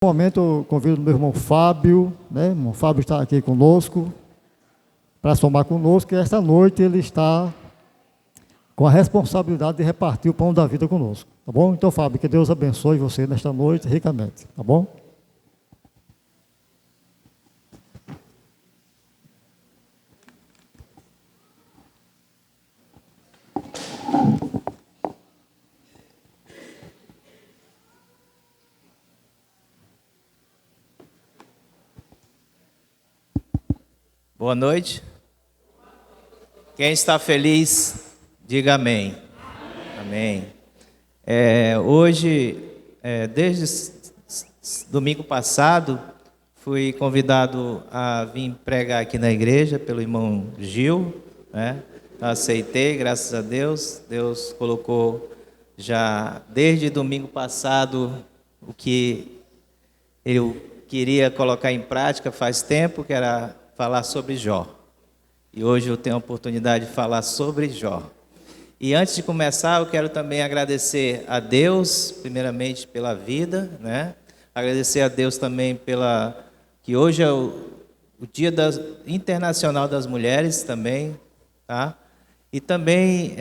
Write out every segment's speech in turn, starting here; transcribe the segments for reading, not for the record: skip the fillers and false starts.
No momento, eu convido o meu irmão Fábio, né? O irmão Fábio está aqui conosco, para somar conosco, e esta noite ele está com a responsabilidade de repartir o pão da vida conosco, tá bom? Então, Fábio, que Deus abençoe você nesta noite ricamente, tá bom? Boa noite. Quem está feliz, diga amém. Amém. Hoje, desde domingo passado, fui convidado a vir pregar aqui na igreja pelo irmão Gil, né? Aceitei, graças a Deus. Deus colocou já desde domingo passado o que eu queria colocar em prática faz tempo, que era falar sobre Jó. E hoje eu tenho a oportunidade de falar sobre Jó. E antes de começar, eu quero também agradecer a Deus, primeiramente pela vida, né? Agradecer a Deus também que hoje é o Dia Internacional das Mulheres também, tá? E também,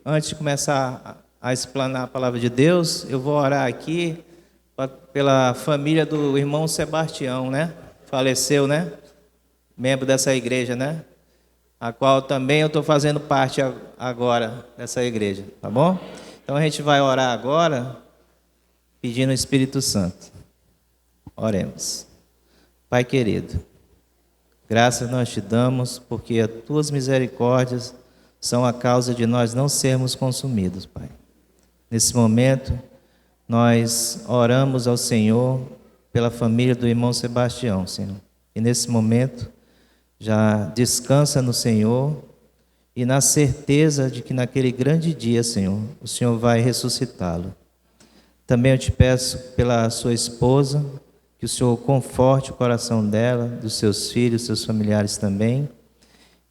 antes de começar a explanar a palavra de Deus, eu vou orar aqui pela família do irmão Sebastião, né? Faleceu, né? Membro dessa igreja, né? A qual também eu estou fazendo parte agora dessa igreja, tá bom? Então a gente vai orar agora, pedindo o Espírito Santo. Oremos. Pai querido, graças nós te damos, porque as tuas misericórdias são a causa de nós não sermos consumidos, Pai. Nesse momento, nós oramos ao Senhor pela família do irmão Sebastião, Senhor. E nesse momento, já descansa no Senhor e na certeza de que naquele grande dia, Senhor, o Senhor vai ressuscitá-lo. Também eu te peço pela sua esposa, que o Senhor conforte o coração dela, dos seus filhos, seus familiares também,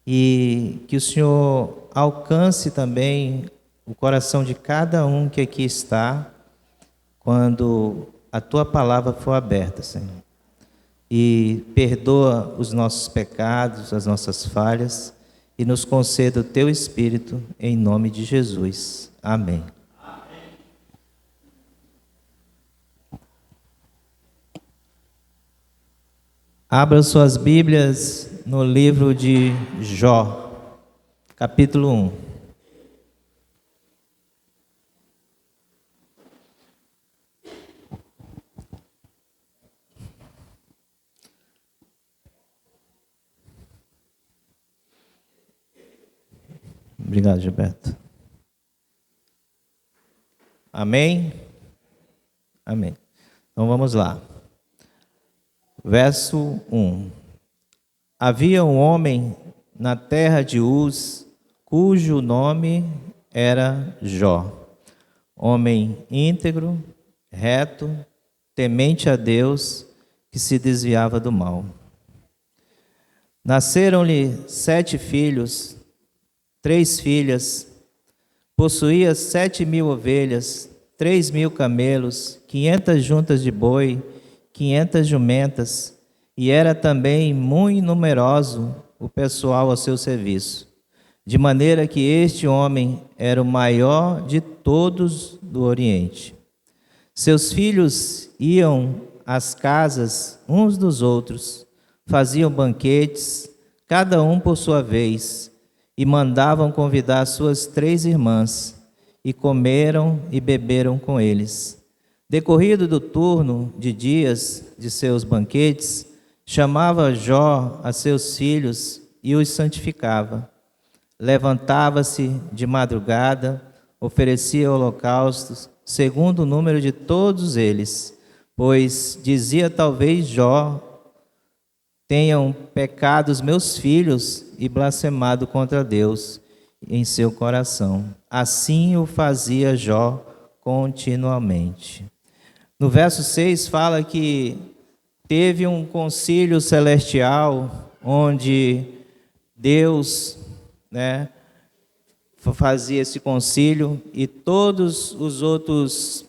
e que o Senhor alcance também o coração de cada um que aqui está, quando a tua palavra for aberta, Senhor. E perdoa os nossos pecados, as nossas falhas, e nos conceda o teu Espírito, em nome de Jesus. Amém. Amém. Abra suas Bíblias no livro de Jó, capítulo 1. Obrigado, Gilberto. Amém? Amém. Então vamos lá. Verso 1. Havia um homem na terra de Uz, cujo nome era Jó. Homem íntegro, reto, temente a Deus, que se desviava do mal. Nasceram-lhe 7 filhos, 3 filhas, possuía 7.000 ovelhas, 3.000 camelos, 500 juntas de boi, 500 jumentas, e era também muito numeroso o pessoal ao seu serviço, de maneira que este homem era o maior de todos do Oriente. Seus filhos iam às casas uns dos outros, faziam banquetes, cada um por sua vez, e mandavam convidar suas 3 irmãs, e comeram e beberam com eles. Decorrido do turno de dias de seus banquetes, chamava Jó a seus filhos e os santificava. Levantava-se de madrugada, oferecia holocaustos, segundo o número de todos eles, pois dizia talvez Jó: tenham pecado os meus filhos e blasfemado contra Deus em seu coração. Assim o fazia Jó continuamente. No verso 6 fala que teve um concílio celestial onde Deus, né, fazia esse concílio e todos os outros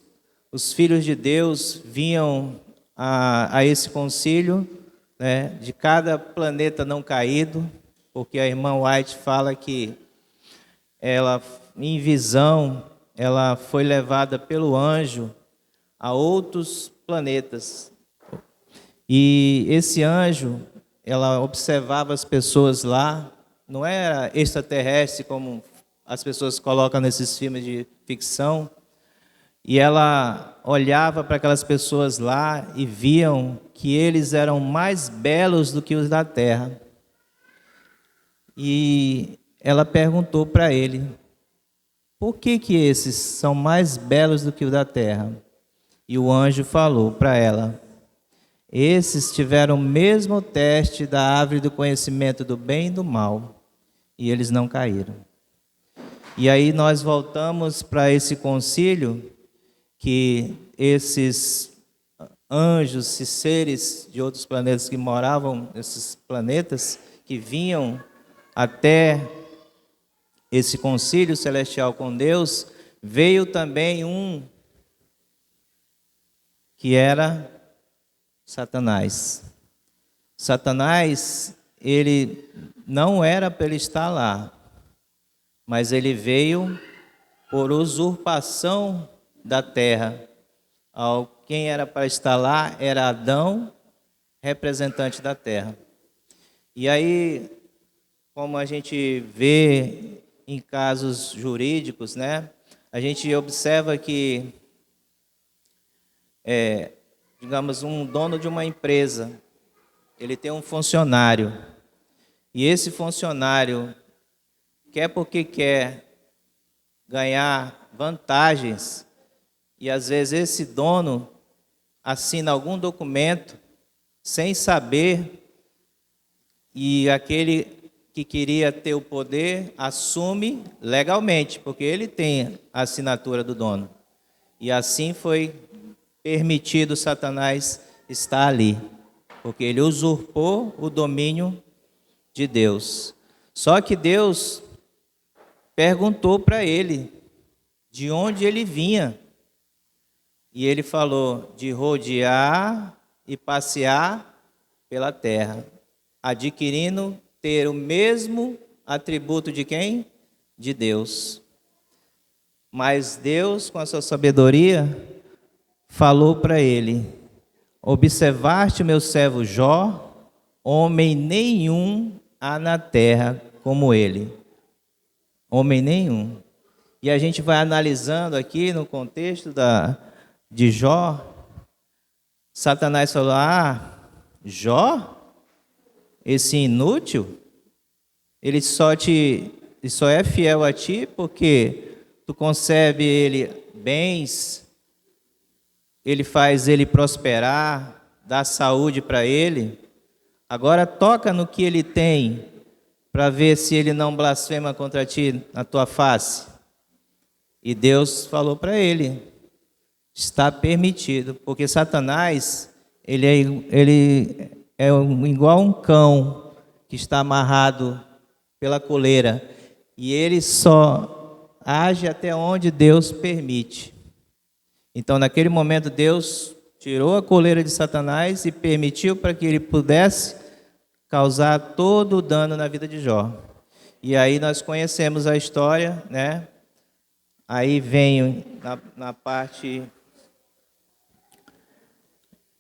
os filhos de Deus vinham a esse concílio, né, de cada planeta não caído, porque a irmã White fala que ela, em visão, ela foi levada pelo anjo a outros planetas. E esse anjo, ela observava as pessoas lá, não era extraterrestre como as pessoas colocam nesses filmes de ficção, e ela olhava para aquelas pessoas lá e viam que eles eram mais belos do que os da terra. E ela perguntou para ele, por que esses são mais belos do que os da terra? E o anjo falou para ela, esses tiveram o mesmo teste da árvore do conhecimento do bem e do mal, e eles não caíram. E aí nós voltamos para esse concílio, que esses anjos, esses seres de outros planetas que moravam nesses planetas, que vinham até esse concílio celestial com Deus, veio também um que era Satanás. Satanás, ele não era para ele estar lá, mas ele veio por usurpação da terra. Quem era para estar lá era Adão, representante da terra. E aí, como a gente vê em casos jurídicos, né, a gente observa que, digamos, um dono de uma empresa, ele tem um funcionário, e esse funcionário quer porque quer ganhar vantagens, e às vezes esse dono assina algum documento sem saber, e aquele que queria ter o poder assume legalmente, porque ele tem a assinatura do dono. E assim foi permitido Satanás estar ali, porque ele usurpou o domínio de Deus. Só que Deus perguntou para ele de onde ele vinha. E ele falou de rodear e passear pela terra, adquirindo ter o mesmo atributo de quem? De Deus. Mas Deus, com a sua sabedoria, falou para ele, observaste o meu servo Jó, homem nenhum há na terra como ele. Homem nenhum. E a gente vai analisando aqui no contexto de Jó, Satanás falou, Jó, esse inútil, ele só é fiel a ti porque tu concebe ele bens, ele faz ele prosperar, dá saúde para ele. Agora toca no que ele tem, para ver se ele não blasfema contra ti na tua face. E Deus falou para ele, está permitido, porque Satanás, ele é igual um cão que está amarrado pela coleira, e ele só age até onde Deus permite. Então, naquele momento, Deus tirou a coleira de Satanás e permitiu para que ele pudesse causar todo o dano na vida de Jó. E aí nós conhecemos a história, né? Aí vem na parte,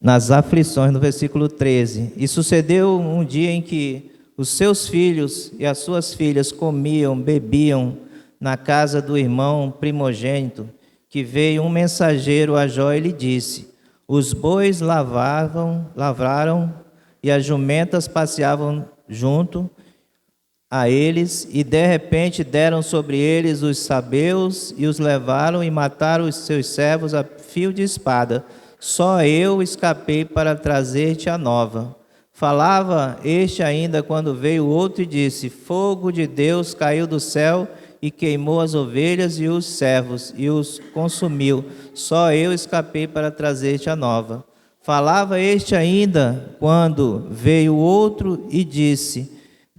nas aflições, no versículo 13. E sucedeu um dia em que os seus filhos e as suas filhas comiam, bebiam na casa do irmão primogênito, que veio um mensageiro a Jó e lhe disse, os bois lavraram e as jumentas passeavam junto a eles, e de repente deram sobre eles os sabeus e os levaram e mataram os seus servos a fio de espada. Só eu escapei para trazer-te a nova. Falava este ainda quando veio outro e disse, fogo de Deus caiu do céu e queimou as ovelhas e os servos e os consumiu. Só eu escapei para trazer-te a nova. Falava este ainda quando veio outro e disse,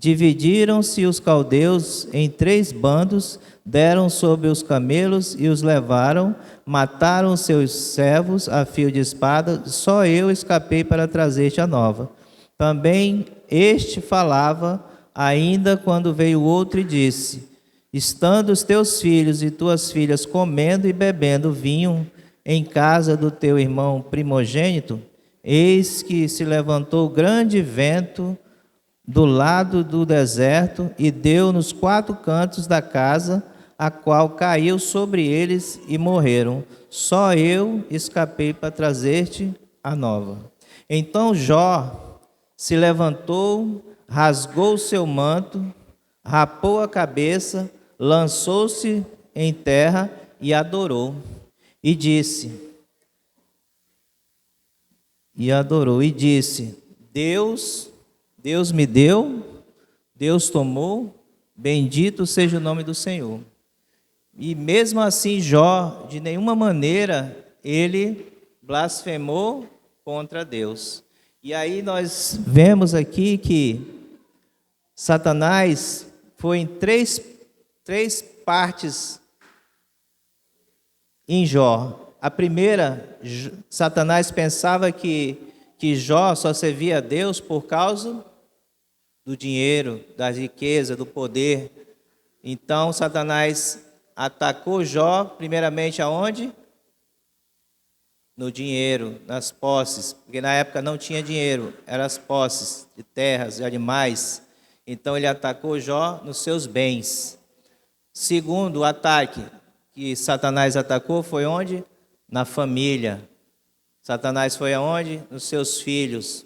Dividiram-se os caldeus em 3 bandos, deram sobre os camelos e os levaram, mataram seus servos a fio de espada, só eu escapei para trazer-te a nova. Também este falava, ainda quando veio outro e disse: estando os teus filhos e tuas filhas comendo e bebendo vinho em casa do teu irmão primogênito, eis que se levantou grande vento do lado do deserto e deu nos 4 cantos da casa, a qual caiu sobre eles e morreram. Só eu escapei para trazer-te a nova. Então Jó se levantou, rasgou o seu manto, rapou a cabeça, lançou-se em terra e adorou. E disse, Deus me deu, Deus tomou, bendito seja o nome do Senhor. E mesmo assim Jó, de nenhuma maneira, ele blasfemou contra Deus. E aí nós vemos aqui que Satanás foi em três partes em Jó. A primeira, Satanás pensava que Jó só servia a Deus por causa do dinheiro, da riqueza, do poder. Então Satanás atacou Jó primeiramente aonde? No dinheiro, nas posses, porque na época não tinha dinheiro, eram as posses de terras, de animais. Então ele atacou Jó nos seus bens. Segundo ataque que Satanás atacou foi onde? Na família. Satanás foi aonde? Nos seus filhos.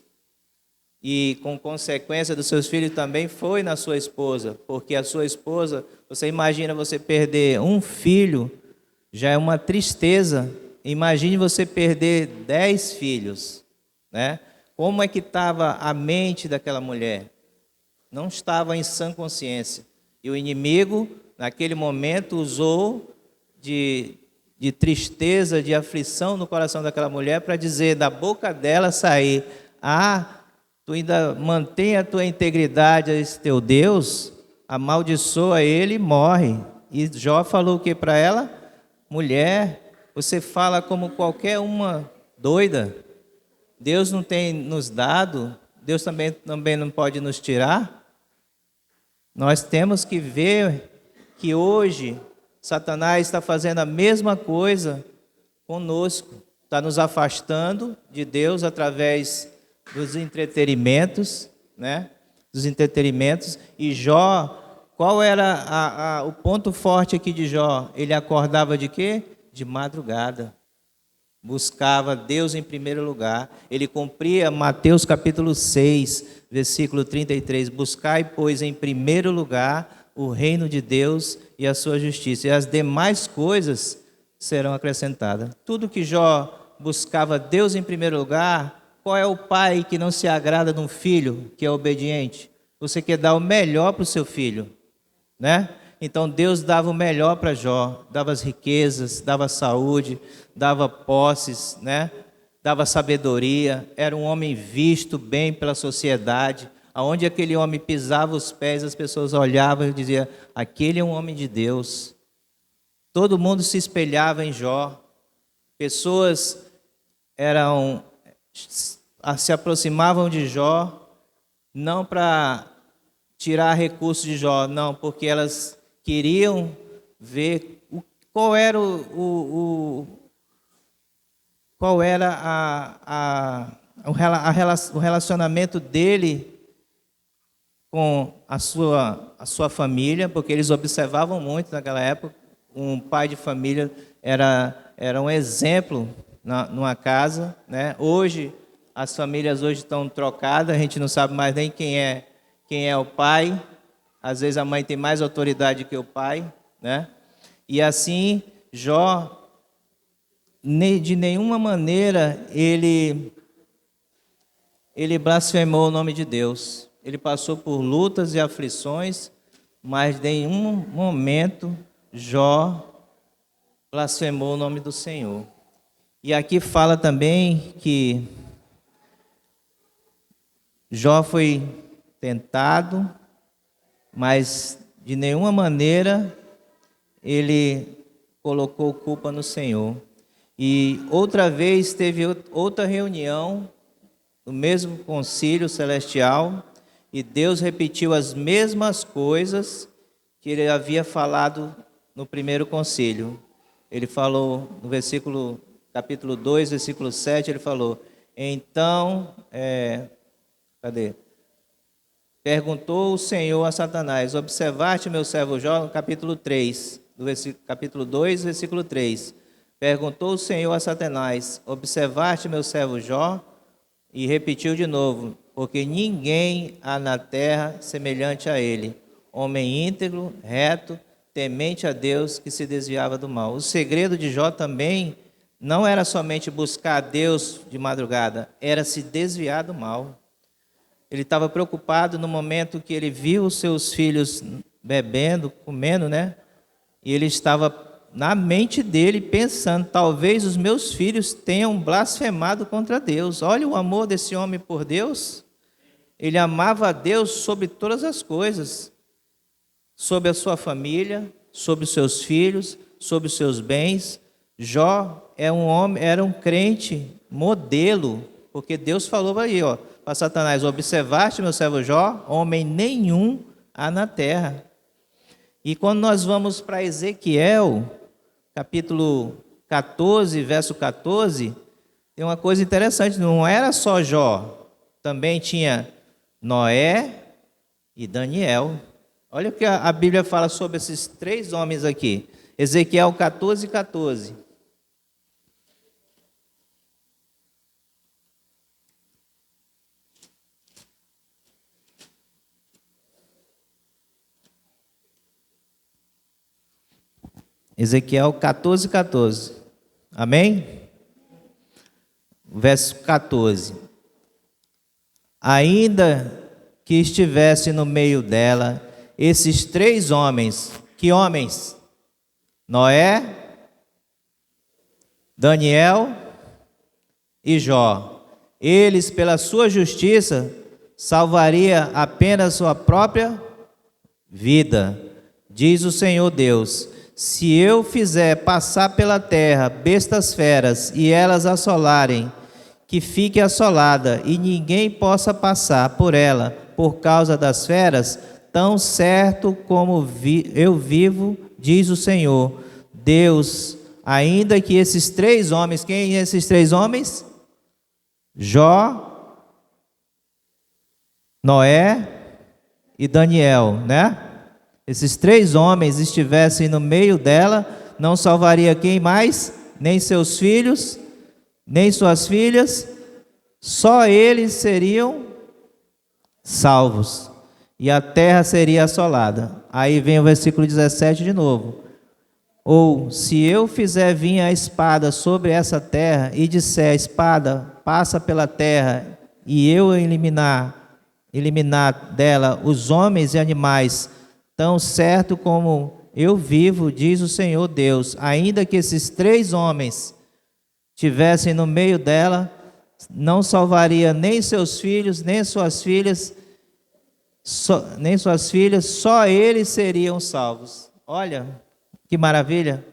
E com consequência dos seus filhos também foi na sua esposa, porque a sua esposa, você imagina você perder um filho, já é uma tristeza. Imagine você perder 10 filhos, né? Como é que estava a mente daquela mulher? Não estava em sã consciência. E o inimigo, naquele momento, usou de tristeza, de aflição no coração daquela mulher para dizer da boca dela sair: tu ainda mantém a tua integridade a esse teu Deus, amaldiçoa ele e morre. E Jó falou o que para ela? Mulher, você fala como qualquer uma doida. Deus não tem nos dado, Deus também não pode nos tirar. Nós temos que ver que hoje Satanás está fazendo a mesma coisa conosco. Está nos afastando de Deus através dos entretenimentos, né? Dos entretenimentos. E Jó, qual era o ponto forte aqui de Jó? Ele acordava de quê? De madrugada. Buscava Deus em primeiro lugar. Ele cumpria Mateus capítulo 6, versículo 33. Buscai, pois, em primeiro lugar o reino de Deus e a sua justiça, e as demais coisas serão acrescentadas. Tudo que Jó buscava Deus em primeiro lugar. Qual é o pai que não se agrada de um filho que é obediente? Você quer dar o melhor para o seu filho, né? Então Deus dava o melhor para Jó, dava as riquezas, dava saúde, dava posses, né? Dava sabedoria, era um homem visto bem pela sociedade. Aonde aquele homem pisava os pés, as pessoas olhavam e diziam: aquele é um homem de Deus. Todo mundo se espelhava em Jó. Pessoas se aproximavam de Jó, não para tirar recursos de Jó, não, porque elas queriam ver qual era o relacionamento dele com a sua família, porque eles observavam muito naquela época. Um pai de família era um exemplo numa casa, né? Hoje, as famílias hoje estão trocadas, a gente não sabe mais nem quem é o pai. Às vezes a mãe tem mais autoridade que o pai, né? E assim, Jó, de nenhuma maneira ele blasfemou o nome de Deus. Ele passou por lutas e aflições, mas em nenhum momento Jó blasfemou o nome do Senhor. E aqui fala também que Jó foi tentado mas de nenhuma maneira ele colocou culpa no Senhor. E outra vez teve outra reunião no mesmo concílio celestial, e Deus repetiu as mesmas coisas que ele havia falado no primeiro concílio. Ele falou no capítulo 2, versículo 7, ele falou: então, perguntou o Senhor a Satanás: observaste meu servo Jó? No capítulo 3, capítulo 2, versículo 3. Perguntou o Senhor a Satanás: observaste meu servo Jó? E repetiu de novo: porque ninguém há na terra semelhante a ele, homem íntegro, reto, temente a Deus, que se desviava do mal. O segredo de Jó também não era somente buscar a Deus de madrugada, era se desviar do mal. Ele estava preocupado no momento que ele viu os seus filhos bebendo, comendo, né? E ele estava na mente dele pensando: talvez os meus filhos tenham blasfemado contra Deus. Olha o amor desse homem por Deus. Ele amava a Deus sobre todas as coisas, sobre a sua família, sobre os seus filhos, sobre os seus bens. Jó era um crente modelo, porque Deus falou aí, para Satanás: observaste meu servo Jó? Homem nenhum há na terra. E quando nós vamos para Ezequiel, capítulo 14, verso 14, tem uma coisa interessante: não era só Jó, também tinha Noé e Daniel. Olha o que a Bíblia fala sobre esses três homens aqui. Ezequiel 14, 14. Ezequiel 14, 14. Amém? Verso 14. Ainda que estivesse no meio dela esses três homens. Que homens? Noé, Daniel e Jó. Eles, pela sua justiça, salvaria apenas sua própria vida. Diz o Senhor Deus: se eu fizer passar pela terra bestas feras e elas assolarem, que fique assolada e ninguém possa passar por ela por causa das feras, tão certo como eu vivo, diz o Senhor Deus, ainda que esses três homens, quem são esses três homens? Jó, Noé e Daniel, né? Esses três homens estivessem no meio dela, não salvaria quem mais? Nem seus filhos, nem suas filhas, só eles seriam salvos, e a terra seria assolada. Aí vem o versículo 17 de novo: ou se eu fizer vir a espada sobre essa terra, e disser: a espada passa pela terra, e eu eliminar dela os homens e animais, tão certo como eu vivo, diz o Senhor Deus, ainda que esses três homens tivessem no meio dela, não salvaria nem seus filhos, nem suas filhas, só eles seriam salvos. Olha que maravilha!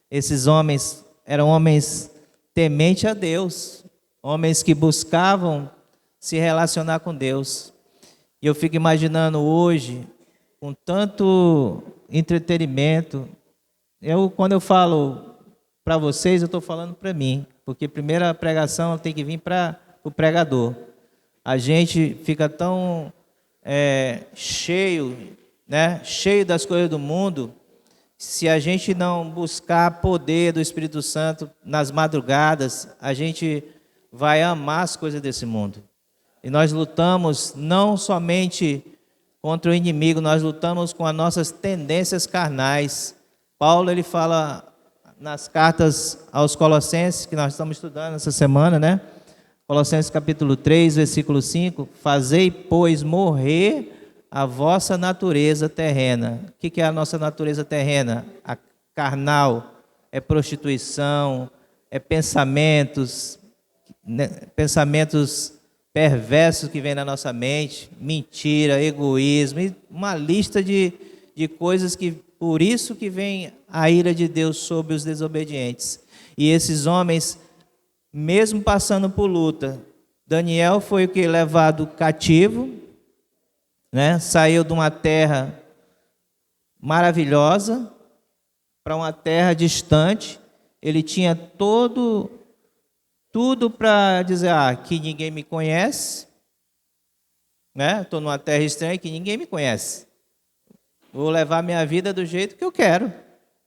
Esses homens eram homens tementes a Deus, homens que buscavam se relacionar com Deus. E eu fico imaginando hoje, com tanto entretenimento, quando eu falo para vocês, eu estou falando para mim, porque primeiro a pregação tem que vir para o pregador. A gente fica tão cheio das coisas do mundo. Se a gente não buscar poder do Espírito Santo nas madrugadas, a gente vai amar as coisas desse mundo. E nós lutamos não somente contra o inimigo, nós lutamos com as nossas tendências carnais. Paulo, ele fala nas cartas aos Colossenses, que nós estamos estudando essa semana, né? Colossenses capítulo 3, versículo 5: fazei, pois, morrer a vossa natureza terrena. O que é a nossa natureza terrena? A carnal, é prostituição, é pensamentos perversos que vêm na nossa mente, mentira, egoísmo, e uma lista de coisas que, por isso que vem a ira de Deus sobre os desobedientes. E esses homens, mesmo passando por luta, Daniel foi o que? Levado cativo, né? Saiu de uma terra maravilhosa para uma terra distante. Ele tinha tudo para dizer, que ninguém me conhece, né? Estou numa terra estranha que ninguém me conhece. Vou levar minha vida do jeito que eu quero.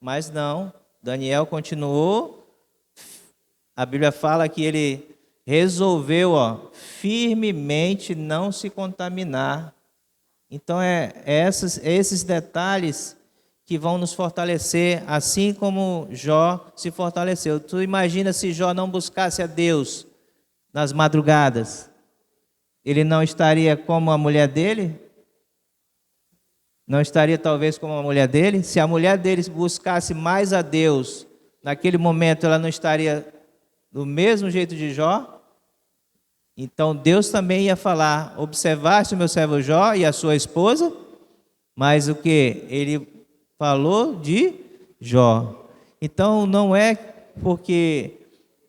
Mas não, Daniel continuou. A Bíblia fala que ele resolveu, firmemente não se contaminar. Então, esses detalhes que vão nos fortalecer, assim como Jó se fortaleceu. Tu imagina se Jó não buscasse a Deus nas madrugadas? Ele não estaria como a mulher dele? Não estaria talvez como a mulher dele? Se a mulher dele buscasse mais a Deus, naquele momento ela não estaria do mesmo jeito de Jó? Então Deus também ia falar: observaste o meu servo Jó e a sua esposa? Mas o que? Ele falou de Jó. Então não é porque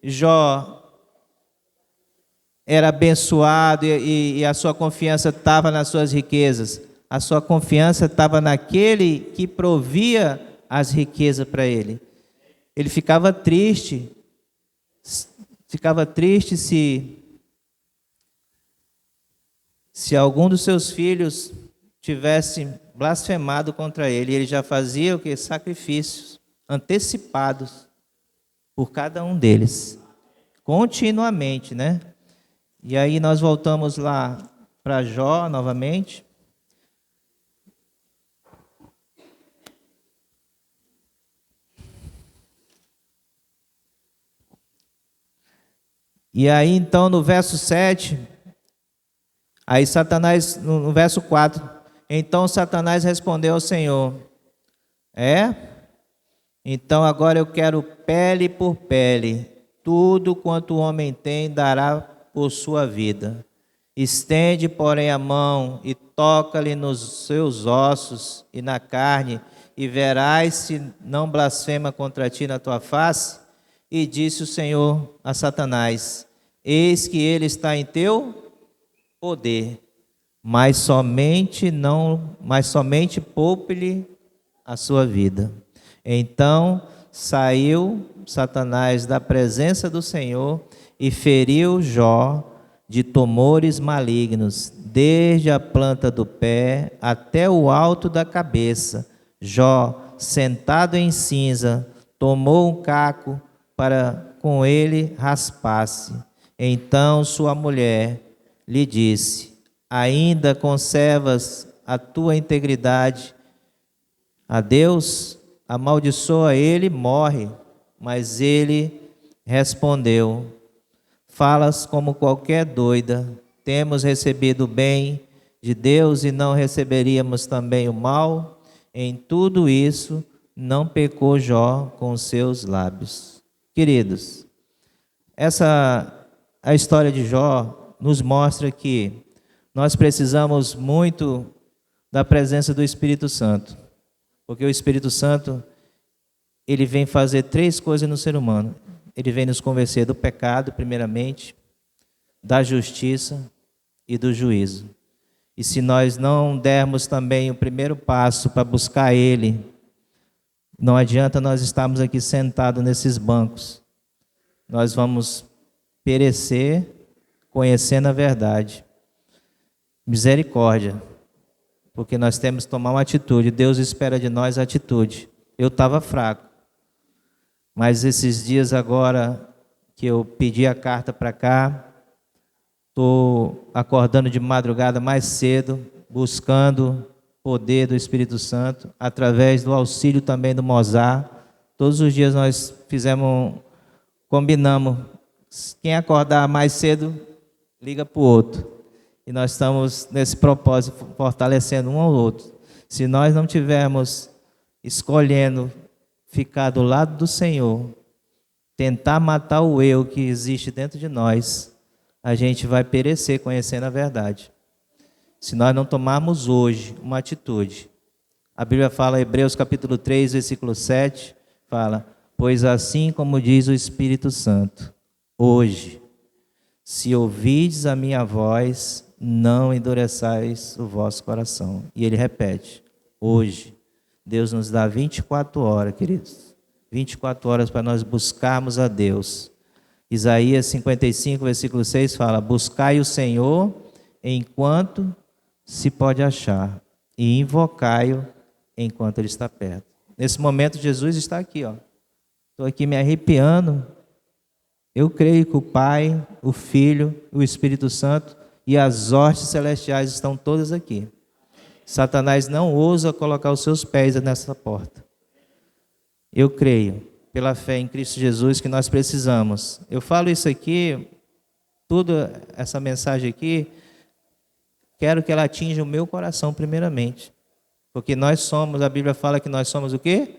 Jó era abençoado e a sua confiança estava nas suas riquezas. A sua confiança estava naquele que provia as riquezas para ele. Ele ficava triste se algum dos seus filhos tivesse blasfemado contra ele. Ele já fazia o que? Sacrifícios antecipados por cada um deles, continuamente, né? E aí nós voltamos lá para Jó novamente. E aí então no verso 7, aí Satanás, no verso 4, então Satanás respondeu ao Senhor: então agora eu quero pele por pele, tudo quanto o homem tem dará por sua vida. Estende, porém, a mão e toca-lhe nos seus ossos e na carne, e verás se não blasfema contra ti na tua face. E disse o Senhor a Satanás: eis que ele está em teu poder, mas somente poupe-lhe a sua vida. Então saiu Satanás da presença do Senhor e feriu Jó de tumores malignos, desde a planta do pé até o alto da cabeça. Jó, sentado em cinza, tomou um caco para com ele raspar-se. Então sua mulher lhe disse: ainda conservas a tua integridade a Deus? Amaldiçoa ele e morre. Mas ele respondeu: falas como qualquer doida. Temos recebido o bem de Deus e não receberíamos também o mal? Em tudo isso não pecou Jó com os seus lábios. Queridos, a história de Jó nos mostra que nós precisamos muito da presença do Espírito Santo, porque o Espírito Santo, ele vem fazer 3 coisas no ser humano. Ele vem nos convencer do pecado, primeiramente, da justiça e do juízo. E se nós não dermos também o primeiro passo para buscar Ele, não adianta nós estarmos aqui sentados nesses bancos. Nós vamos perecer conhecendo a verdade. Misericórdia, porque nós temos que tomar uma atitude. Deus espera de nós a atitude. Eu estava fraco, mas esses dias agora que eu pedi a carta para cá, estou acordando de madrugada mais cedo, buscando poder do Espírito Santo, através do auxílio também do Mozart. Todos os dias nós combinamos, quem acordar mais cedo, liga para o outro. E nós estamos nesse propósito, fortalecendo um ao outro. Se nós não tivermos escolhendo ficar do lado do Senhor, tentar matar o eu que existe dentro de nós, a gente vai perecer conhecendo a verdade. Se nós não tomarmos hoje uma atitude. A Bíblia fala, Hebreus capítulo 3, versículo 7, fala: pois assim como diz o Espírito Santo, hoje, se ouvides a minha voz, não endureçais o vosso coração. E ele repete, hoje. Deus nos dá 24 horas, queridos. 24 horas para nós buscarmos a Deus. Isaías 55, versículo 6 fala: buscai o Senhor enquanto se pode achar, e invocai-o enquanto ele está perto. Nesse momento, Jesus está aqui, ó. Estou aqui me arrepiando. Eu creio que o Pai, o Filho, o Espírito Santo e as hostes celestiais estão todas aqui. Satanás não ousa colocar os seus pés nessa porta. Eu creio, pela fé em Cristo Jesus, que nós precisamos. Eu falo isso aqui, toda essa mensagem aqui, quero que ela atinja o meu coração primeiramente. Porque nós somos, a Bíblia fala que nós somos o quê?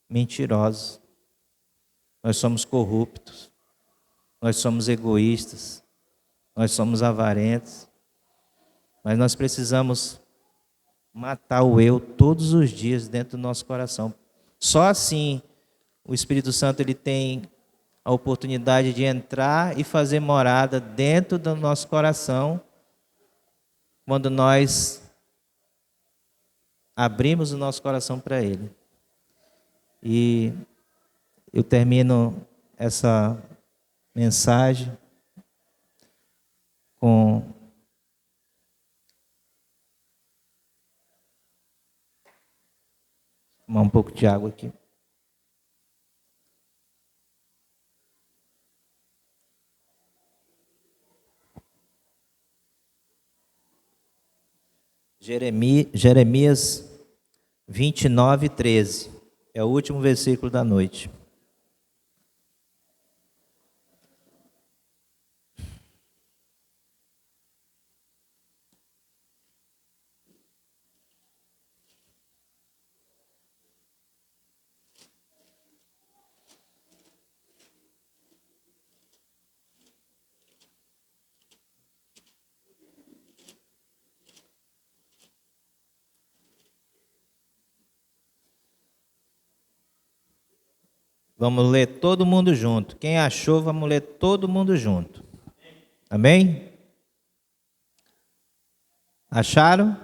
Mentirosos. Nós somos corruptos. Nós somos egoístas. Nós somos avarentos. Mas nós precisamos matar o eu todos os dias dentro do nosso coração. Só assim o Espírito Santo ele tem a oportunidade de entrar e fazer morada dentro do nosso coração quando nós abrimos o nosso coração para Ele. E eu termino essa mensagem com tomar um pouco de água aqui. Jeremias 29, 13. É o último versículo da noite. Vamos ler todo mundo junto. Quem achou, vamos ler todo mundo junto. Amém? Acharam?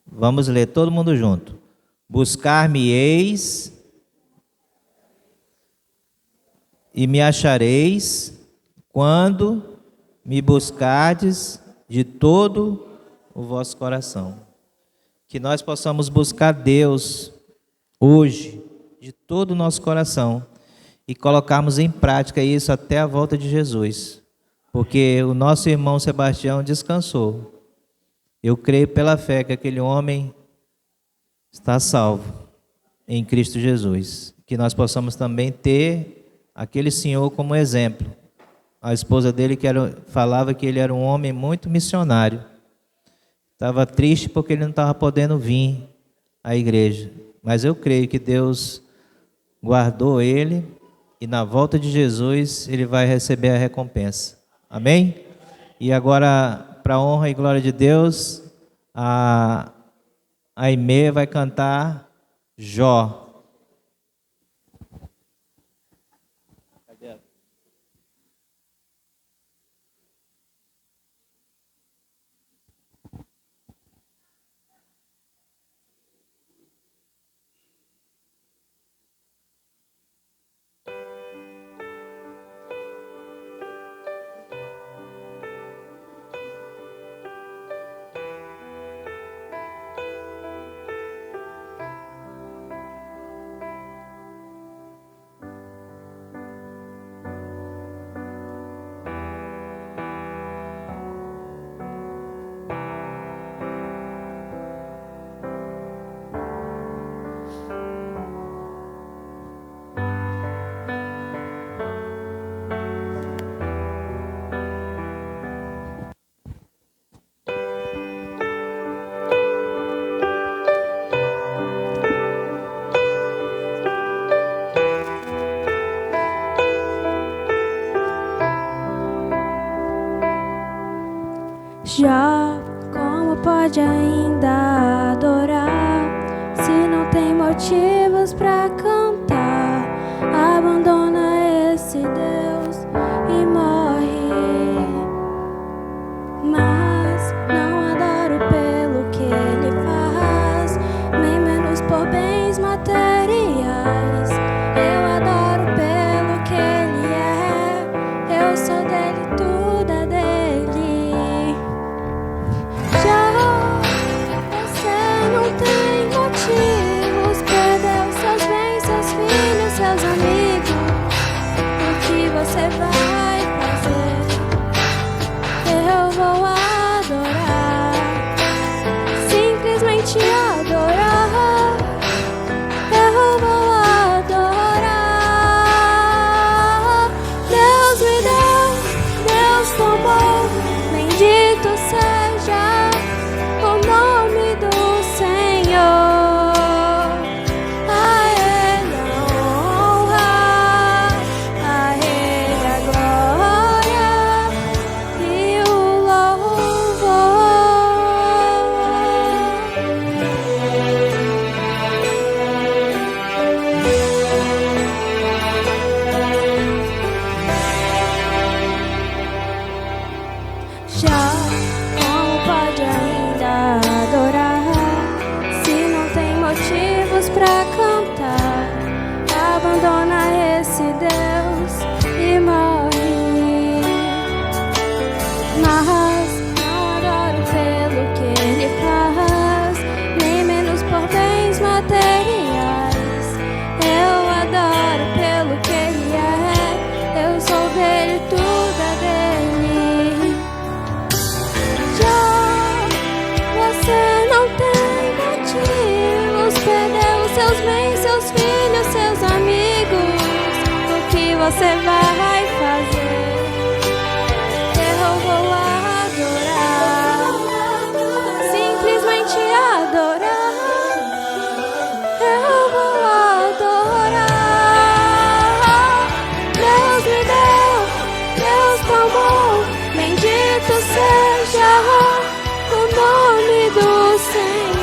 Vamos ler todo mundo junto. Buscar-me-eis e me achareis quando me buscardes de todo o vosso coração. Que nós possamos buscar Deus hoje, de todo o nosso coração, e colocarmos em prática isso até a volta de Jesus, porque o nosso irmão Sebastião descansou. Eu creio pela fé que aquele homem está salvo em Cristo Jesus, que nós possamos também ter aquele senhor como exemplo. A esposa dele falava que ele era um homem muito missionário, estava triste porque ele não estava podendo vir à igreja, mas eu creio que Deus guardou ele, e na volta de Jesus ele vai receber a recompensa. Amém? E agora, para a honra e glória de Deus, a Aimee vai cantar Jó. Já como pode ainda adorar se não tem motivos pra cantar? Abandona esse Deus e morre. Mas não adoro pelo que ele faz, nem menos por bens materiais. Eu adoro pelo que ele é, eu sou dele, tudo é dele. Já você não tem motivos, perdeu seus bens, seus filhos, seus amigos. O que você vai fazer? Eu vou adorar, simplesmente adorar. Eu vou adorar. Deus me deu, Deus tomou, bendito seja o nome do Senhor. A Ele a honra, a Ele a glória e o louvor. Já como pode ainda adorar se não tem motivos pra cantar? Abandona esse Deus e morre. Mas não adoro pelo que ele faz, nem menos por bens materiais. Eu adoro pelo que ele é, eu sou dele, tudo é dele. Já você não tem motivos, perdeu seus bens, seus filhos, seus amigos. O que você vai fazer? Eu vou adorar, simplesmente adorar. Eu vou adorar. Deus me deu, Deus tomou, bendito seja o nome do Senhor.